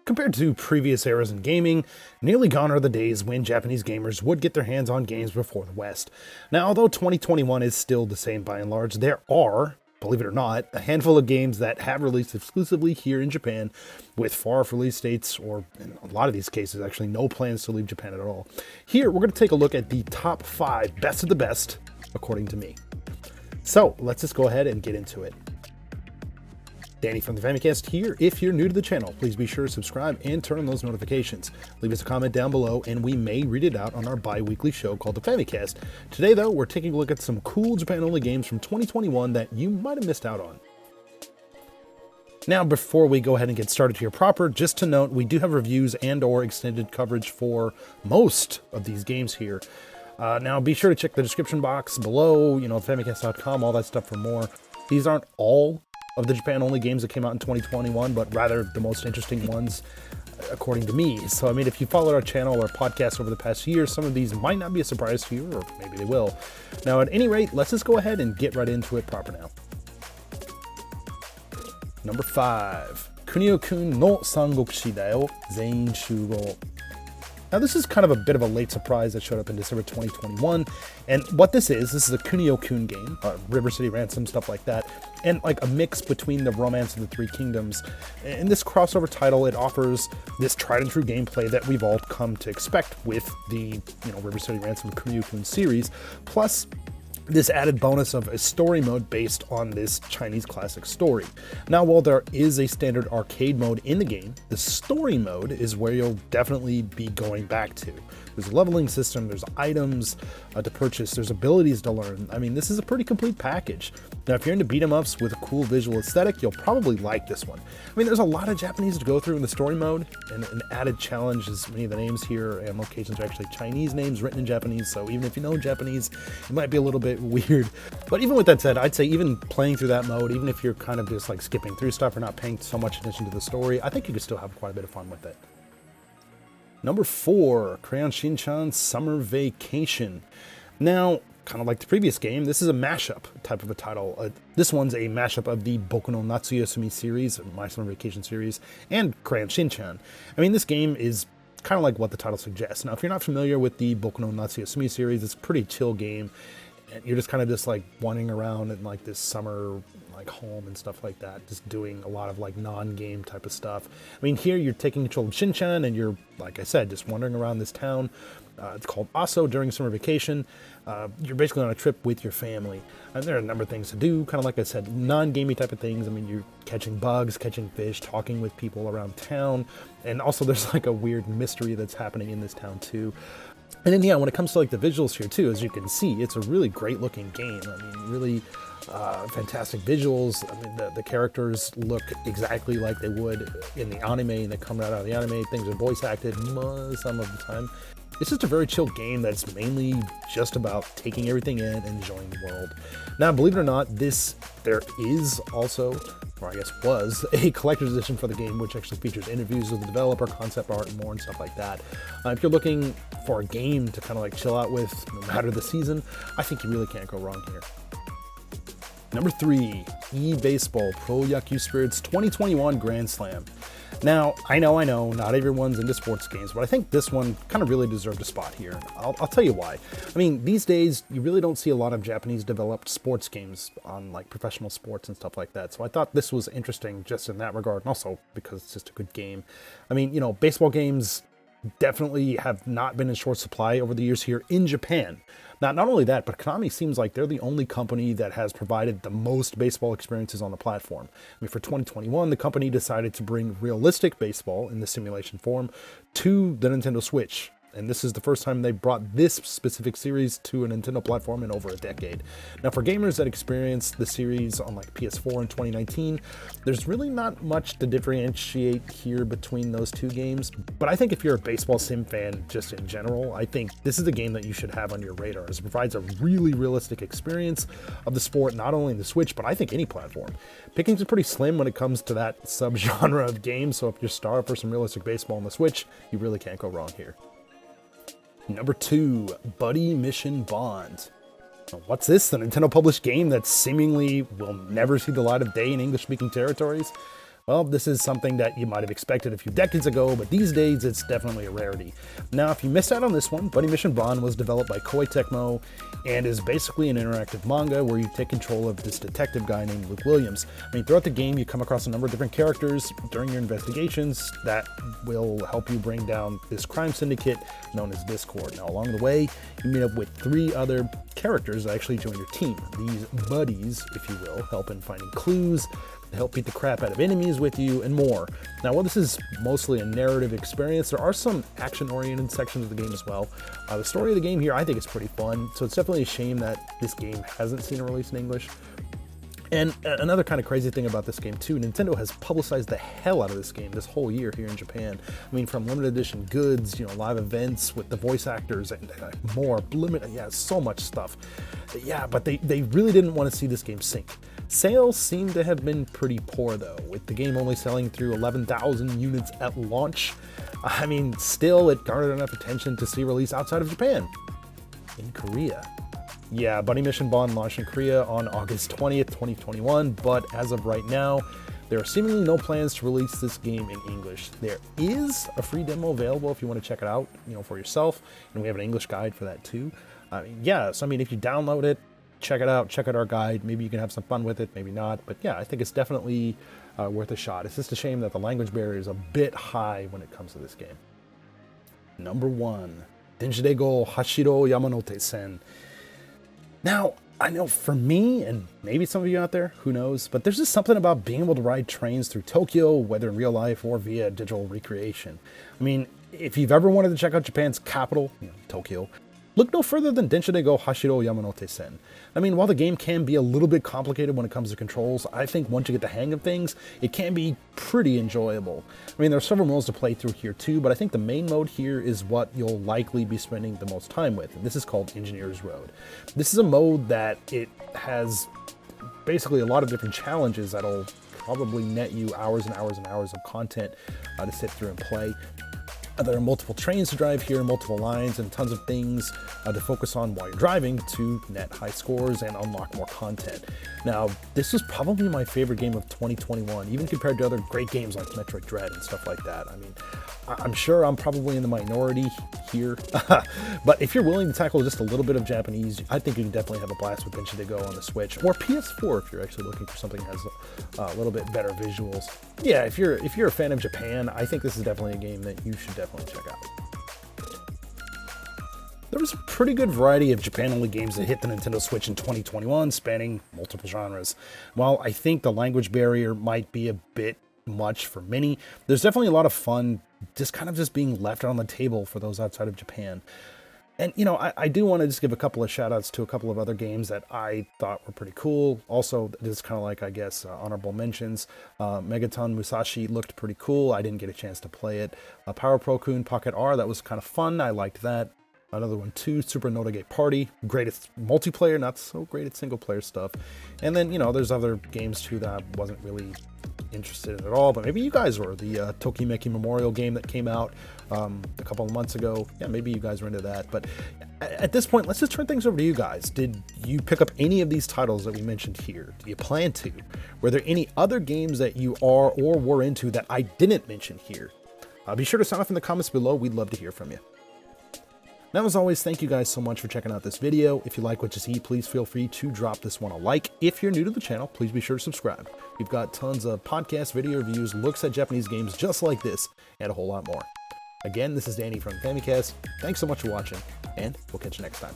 Compared to previous eras in gaming, nearly gone are the days when Japanese gamers would get their hands on games before the West. Now, although 2021 is still the same by and large, there are, believe it or not, a handful of games that have released exclusively here in Japan with far-off release dates, or in a lot of these cases, actually no plans to leave Japan at all. Here, we're going to take a look at the top 5 best of the best, according to me. So, let's just go ahead and get into it. Danny from the Famicast here. If you're new to the channel, please be sure to subscribe and turn on those notifications. Leave us a comment down below and we may read it out on our bi-weekly show called the Famicast. Today though, we're taking a look at some cool Japan-only games from 2021 that you might have missed out on. Now, before we go ahead and get started here proper, just to note, we do have reviews and or extended coverage for most of these games here. Now, be sure to check the description box below, famicast.com, all that stuff for more. These aren't all of the Japan-only games that came out in 2021, but rather the most interesting ones, according to me. So, I mean, if you followed our channel or podcast over the past year, some of these might not be a surprise to you, or maybe they will. Now, at any rate, let's just go ahead and get right into it proper now. Number 5, Kunio-kun no Sangokushi da yo Zein Shugo. Now, this is kind of a bit of a late surprise that showed up in December 2021, and what this is a Kunio-kun game, River City Ransom, stuff like that, and like a mix between the Romance of the Three Kingdoms. In this crossover title, it offers this tried and true gameplay that we've all come to expect with the, River City Ransom Kunio-kun series, plus this added bonus of a story mode based on this Chinese classic story. Now, while there is a standard arcade mode in the game, the story mode is where you'll definitely be going back to. There's a leveling system, there's items to purchase, there's abilities to learn. I mean, this is a pretty complete package. Now, if you're into beat-em-ups with a cool visual aesthetic, you'll probably like this one. I mean, there's a lot of Japanese to go through in the story mode, and an added challenge is many of the names here and locations are actually Chinese names written in Japanese, so even if you know Japanese, it might be a little bit weird. But even with that said, I'd say even playing through that mode, even if you're kind of just like skipping through stuff or not paying so much attention to the story, I think you could still have quite a bit of fun with it. Number 4, Crayon Shin-chan Summer Vacation. Now, kind of like the previous game, this is a mashup type of a title. This one's a mashup of the Boku no Natsuyasumi series, My Summer Vacation series, and Crayon Shin-chan. I mean, this game is kind of like what the title suggests. Now, if you're not familiar with the Boku no Natsuyasumi series, it's a pretty chill game. You're just kind of just like wandering around in like this summer like home and stuff like that, just doing a lot of like non-game type of stuff. I mean, here you're taking control of Shin-chan and you're, like I said, just wandering around this town. It's called Aso during summer vacation. You're basically on a trip with your family. And there are a number of things to do, kind of like I said, non-gamey type of things. I mean, you're catching bugs, catching fish, talking with people around town. And also there's like a weird mystery that's happening in this town too. And then, yeah, when it comes to like the visuals here too, as you can see, it's a really great looking game. I mean, really fantastic visuals. I mean, the characters look exactly like they would in the anime that come right out of the anime. Things are voice acted some of the time. It's just a very chill game that's mainly just about taking everything in and enjoying the world. Now, believe it or not, there is also, or I guess was, a collector's edition for the game, which actually features interviews with the developer, concept art, and more and stuff like that. If you're looking for a game to kind of like chill out with, no matter the season, I think you really can't go wrong here. Number 3, eBaseball Pro Yaku Spirits 2021 Grand Slam. Now, I know, not everyone's into sports games, but I think this one kind of really deserved a spot here. I'll tell you why. I mean, these days, you really don't see a lot of Japanese-developed sports games on, like, professional sports and stuff like that, so I thought this was interesting just in that regard, and also because it's just a good game. I mean, baseball games definitely have not been in short supply over the years here in Japan. Not only that, but Konami seems like they're the only company that has provided the most baseball experiences on the platform. I mean, for 2021, the company decided to bring realistic baseball in the simulation form to the Nintendo Switch. And this is the first time they brought this specific series to a Nintendo platform in over a decade. Now, for gamers that experienced the series on like PS4 in 2019, there's really not much to differentiate here between those two games. But I think if you're a baseball sim fan just in general, I think this is a game that you should have on your radar, as it provides a really realistic experience of the sport, not only in the Switch, but I think any platform. Pickings are pretty slim when it comes to that subgenre of games, so if you're starved for some realistic baseball on the Switch, you really can't go wrong here. Number 2, Buddy Mission Bond. What's this? The Nintendo published game that seemingly will never see the light of day in English-speaking territories? Well, this is something that you might have expected a few decades ago, but these days it's definitely a rarity. Now, if you missed out on this one, Buddy Mission Bond was developed by Koei Tecmo and is basically an interactive manga where you take control of this detective guy named Luke Williams. I mean, throughout the game, you come across a number of different characters during your investigations that will help you bring down this crime syndicate known as Discord. Now, along the way, you meet up with 3 other characters that actually join your team. These buddies, if you will, help in finding clues, help beat the crap out of enemies with you, and more. Now, while this is mostly a narrative experience, there are some action-oriented sections of the game as well. The story of the game here, I think, is pretty fun, so it's definitely a shame that this game hasn't seen a release in English. And another kind of crazy thing about this game too, Nintendo has publicized the hell out of this game this whole year here in Japan. I mean, from limited edition goods, live events with the voice actors and more, so much stuff. Yeah, but they really didn't want to see this game sink. Sales seem to have been pretty poor though, with the game only selling through 11,000 units at launch. I mean, still it garnered enough attention to see release outside of Japan. In Korea. Yeah, Buddy Mission Bond launched in Korea on August 20th, 2021, but as of right now, there are seemingly no plans to release this game in English. There is a free demo available if you want to check it out, for yourself, and we have an English guide for that too. If you download it, check it out, check out our guide, maybe you can have some fun with it, maybe not, but yeah, I think it's definitely worth a shot. It's just a shame that the language barrier is a bit high when it comes to this game. Number 1, Denjidego Hashiro Yamanote-sen. Now, I know for me, and maybe some of you out there, who knows, but there's just something about being able to ride trains through Tokyo, whether in real life or via digital recreation. I mean, if you've ever wanted to check out Japan's capital, Tokyo, look no further than Denshidego Hashiro Yamanote-sen. I mean, while the game can be a little bit complicated when it comes to controls, I think once you get the hang of things, it can be pretty enjoyable. I mean, there are several modes to play through here too, but I think the main mode here is what you'll likely be spending the most time with, and this is called Engineer's Road. This is a mode that it has basically a lot of different challenges that'll probably net you hours and hours and hours of content to sit through and play. There are multiple trains to drive here, multiple lines, and tons of things to focus on while you're driving to net high scores and unlock more content. Now, this was probably my favorite game of 2021, even compared to other great games like Metroid Dread and stuff like that. I mean, I'm sure I'm probably in the minority here, but if you're willing to tackle just a little bit of Japanese, I think you can definitely have a blast with Denshidego on the Switch, or PS4 if you're actually looking for something that has a little bit better visuals. Yeah, if you're a fan of Japan, I think this is definitely a game that you should definitely check out. There was a pretty good variety of Japan-only games that hit the Nintendo Switch in 2021, spanning multiple genres. While I think the language barrier might be a bit much for many, there's definitely a lot of fun just being left on the table for those outside of Japan. And, I do want to just give a couple of shout-outs to a couple of other games that I thought were pretty cool. Also, this is kind of like, I guess, honorable mentions. Megaton Musashi looked pretty cool. I didn't get a chance to play it. Power Pro Kun Pocket R, that was kind of fun. I liked that. Another one too, Super Notagate Party. Great at multiplayer, not so great at single-player stuff. And then, there's other games too that I wasn't really interested in at all, but maybe you guys were. The Tokimeki Memorial game that came out a couple of months ago. Yeah, maybe you guys were into that. But at this point, let's just turn things over to you guys. Did you pick up any of these titles that we mentioned here? Do you plan to? Were there any other games that you are or were into that I didn't mention here? Be sure to sign off in the comments below. We'd love to hear from you. Now, as always, thank you guys so much for checking out this video. If you like what you see, please feel free to drop this one a like. If you're new to the channel, please be sure to subscribe. We've got tons of podcast video reviews, looks at Japanese games just like this, and a whole lot more. Again, this is Danny from Famicast. Thanks so much for watching, and we'll catch you next time.